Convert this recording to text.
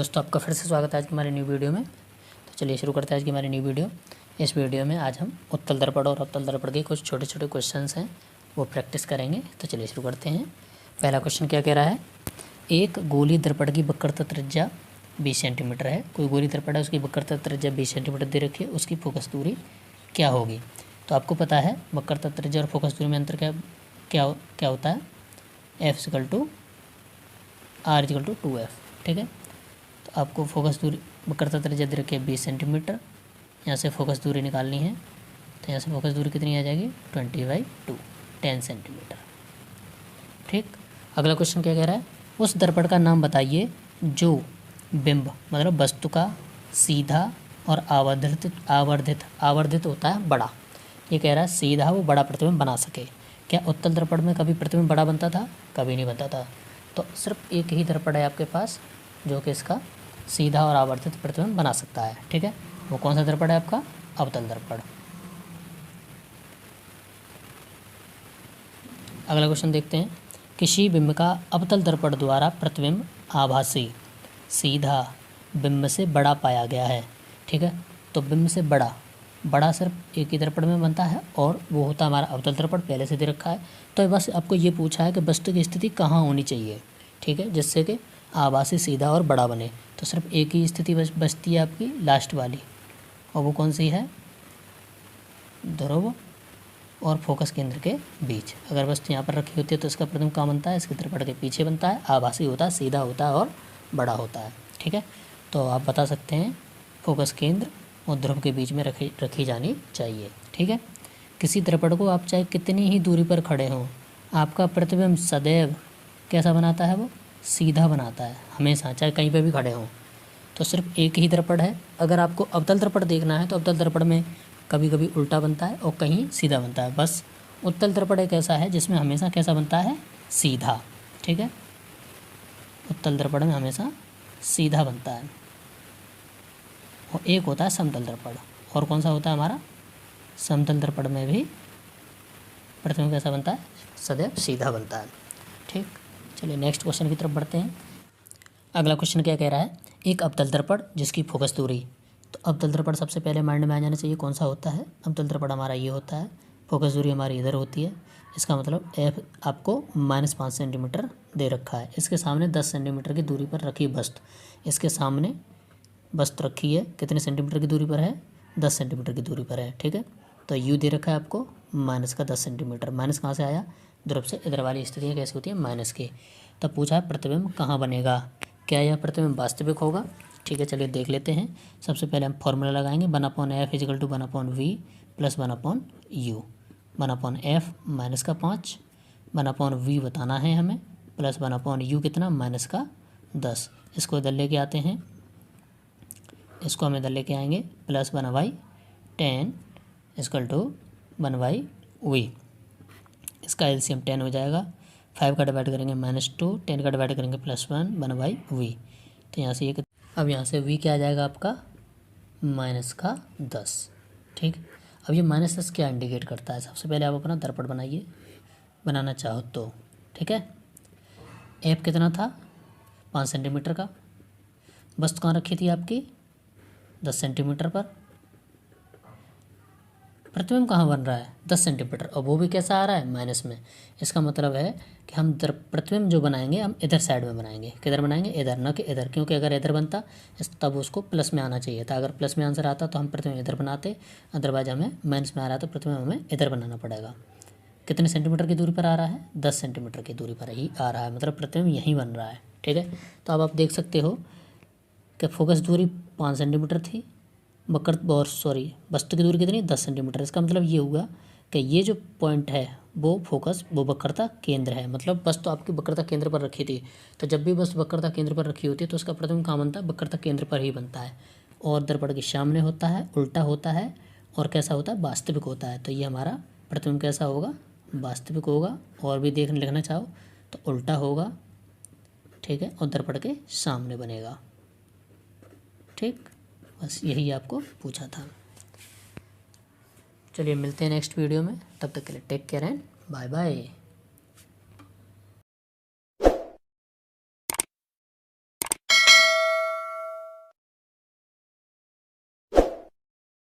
दोस्तों, आपका फिर से स्वागत है आज की हमारी न्यू वीडियो में। तो चलिए शुरू करते हैं आज की हमारी न्यू वीडियो। इस वीडियो में आज हम उत्तल दर्पण और अवतल दर्पण के कुछ छोटे छोटे क्वेश्चंस हैं वो प्रैक्टिस करेंगे। तो चलिए शुरू करते हैं। पहला क्वेश्चन क्या कह रहा है, एक गोली दर्पण की वक्रता त्रिज्या 20 सेंटीमीटर है। कोई गोली दर्पण है, उसकी वक्रता त्रिज्या 20 सेंटीमीटर दे रखी है, उसकी फोकस दूरी क्या होगी। तो आपको पता है वक्रता त्रिज्या और फोकस दूरी में अंतर क्या होता है, F=R=2F। ठीक है, तो आपको फोकस दूरी वक्रता त्रिज्या दे रखी है 20 सेंटीमीटर, यहाँ से फोकस दूरी निकालनी है। तो यहाँ से फोकस दूरी कितनी आ जाएगी, 20/2 10 सेंटीमीटर। ठीक, अगला क्वेश्चन क्या कह रहा है, उस दर्पण का नाम बताइए जो बिंब मतलब वस्तु का सीधा और आवर्धित होता है बड़ा। ये कह रहा है सीधा वो बड़ा प्रतिबिंब बना सके। क्या उत्तल दर्पण में कभी प्रतिबिंब बड़ा बनता था? कभी नहीं बनता था। तो सिर्फ एक ही दर्पण है आपके पास जो कि इसका सीधा और आवर्धित प्रतिबिंब बना सकता है। ठीक है, वो कौन सा दर्पण है आपका, अवतल दर्पण। अगला क्वेश्चन देखते हैं, किसी बिंब का अवतल दर्पण द्वारा प्रतिबिंब आभासी सीधा बिंब से बड़ा पाया गया है। ठीक है, तो बिंब से बड़ा सिर्फ एक ही दर्पण में बनता है और वो होता है हमारा अवतल दर्पण, पहले से दे रखा है। तो बस आपको ये पूछा है कि वस्तु की स्थिति कहाँ होनी चाहिए, ठीक है, जिससे कि आभासी सीधा और बड़ा बने। तो सिर्फ एक ही स्थिति बचती है आपकी लास्ट वाली, और वो कौन सी है, ध्रुव और फोकस केंद्र के बीच। अगर वस्तु यहाँ पर रखी होती है तो इसका प्रतिबिंब कहाँ बनता है, इसके दर्पण के पीछे बनता है, आभासी होता है, सीधा होता है और बड़ा होता है। ठीक है, तो आप बता सकते हैं फोकस केंद्र और ध्रुव के बीच में रखी जानी चाहिए। ठीक है, किसी दर्पण को आप चाहे कितनी ही दूरी पर खड़े हों, आपका प्रतिबिंब सदैव कैसा बनाता है, वो सीधा बनाता है हमेशा, चाहे कहीं पे भी खड़े हों। तो सिर्फ एक ही दर्पण है। अगर आपको अवतल दर्पण देखना है तो अवतल दर्पण में कभी कभी उल्टा बनता है और कहीं सीधा बनता है। बस उत्तल दर्पण एक ऐसा है जिसमें हमेशा कैसा बनता है, सीधा। ठीक है, उत्तल दर्पण में हमेशा सीधा बनता है। और एक होता है समतल दर्पण, और कौन सा होता है हमारा, समतल दर्पण में भी प्रतिबिंब कैसा बनता है, सदैव सीधा बनता है। ठीक, चलिए नेक्स्ट क्वेश्चन की तरफ बढ़ते हैं। अगला क्वेश्चन क्या कह रहा है, एक अवतल दर्पण जिसकी फोकस दूरी। तो अवतल दर्पण सबसे पहले माइंड में आ जाना चाहिए कौन सा होता है, अवतल दर्पण हमारा ये होता है, फोकस दूरी हमारी इधर होती है। इसका मतलब F आपको -5 सेंटीमीटर दे रखा है। इसके सामने 10 सेंटीमीटर की दूरी पर रखी वस्तु, इसके सामने वस्तु रखी है, कितने सेंटीमीटर की दूरी पर है, 10 सेंटीमीटर की दूरी पर है। ठीक है, तो U दे रखा है आपको -10 सेंटीमीटर। माइनस कहाँ से आया, ध्रुव से इधर वाली स्थितियाँ कैसी होती है, माइनस की। तब पूछा है प्रतिबिंब कहाँ बनेगा, क्या यह प्रतिबिंब वास्तविक होगा। ठीक है, चलिए देख लेते हैं। सबसे पहले हम फॉर्मूला लगाएंगे, 1/F = 1/V + 1/U। 1/F -5, 1/V बताना है हमें, प्लस 1/U कितना, -10। इसको इधर लेके आते हैं, इसको हम इधर लेके आएंगे, प्लस 1/10 = 1/V। इसका एलसीएम 10 हो जाएगा, 5 का डिवाइड करेंगे -2, 10 का डिवाइड करेंगे +1, 1/V। तो यहाँ से ये, अब यहाँ से V क्या आ जाएगा आपका, -10। ठीक, अब ये -10 क्या इंडिकेट करता है, सबसे पहले आप अपना दर्पण बनाइए, बनाना चाहो तो। ठीक है, F कितना था, 5 सेंटीमीटर का, वस्तु कहाँ रखी थी आपकी, 10 सेंटीमीटर पर। प्रतिबिंब कहाँ बन रहा है, 10 सेंटीमीटर, और वो भी कैसा आ रहा है, माइनस में। इसका मतलब है कि हम प्रतिबिंब जो बनाएंगे हम इधर साइड में बनाएंगे, किधर बनाएंगे, इधर, न कि इधर, क्योंकि अगर इधर बनता तब उसको प्लस में आना चाहिए था। अगर प्लस में आंसर आता तो हम प्रतिबिंब इधर बनाते, अदरवाइज हमें माइनस में आ रहा है तो प्रतिबिंब हमें इधर बनाना पड़ेगा। कितने सेंटीमीटर की दूरी पर आ रहा है, 10 सेंटीमीटर की दूरी पर ही आ रहा है, मतलब प्रतिबिंब यहीं बन रहा है। ठीक है, तो अब आप देख सकते हो कि फोकस दूरी 5 सेंटीमीटर थी, वस्तु की दूरी कितनी, 10 सेंटीमीटर। इसका मतलब ये हुआ कि ये जो पॉइंट है वो वक्रता केंद्र है, मतलब वस्तु आपकी वक्रता केंद्र पर रखी थी। तो जब भी वस्तु वक्रता केंद्र पर रखी होती है तो उसका प्रतिबिंब कहाँ बनता है, वक्रता केंद्र पर ही बनता है, और दर्पण के सामने होता है, उल्टा होता है, और कैसा होता है, वास्तविक होता है। तो ये हमारा प्रतिबिंब कैसा होगा, वास्तविक होगा। और भी लिखना चाहो तो उल्टा होगा। ठीक है, और दर्पण के सामने बनेगा। ठीक, बस यही आपको पूछा था। चलिए मिलते हैं नेक्स्ट वीडियो में, तब तक के लिए take care and bye bye.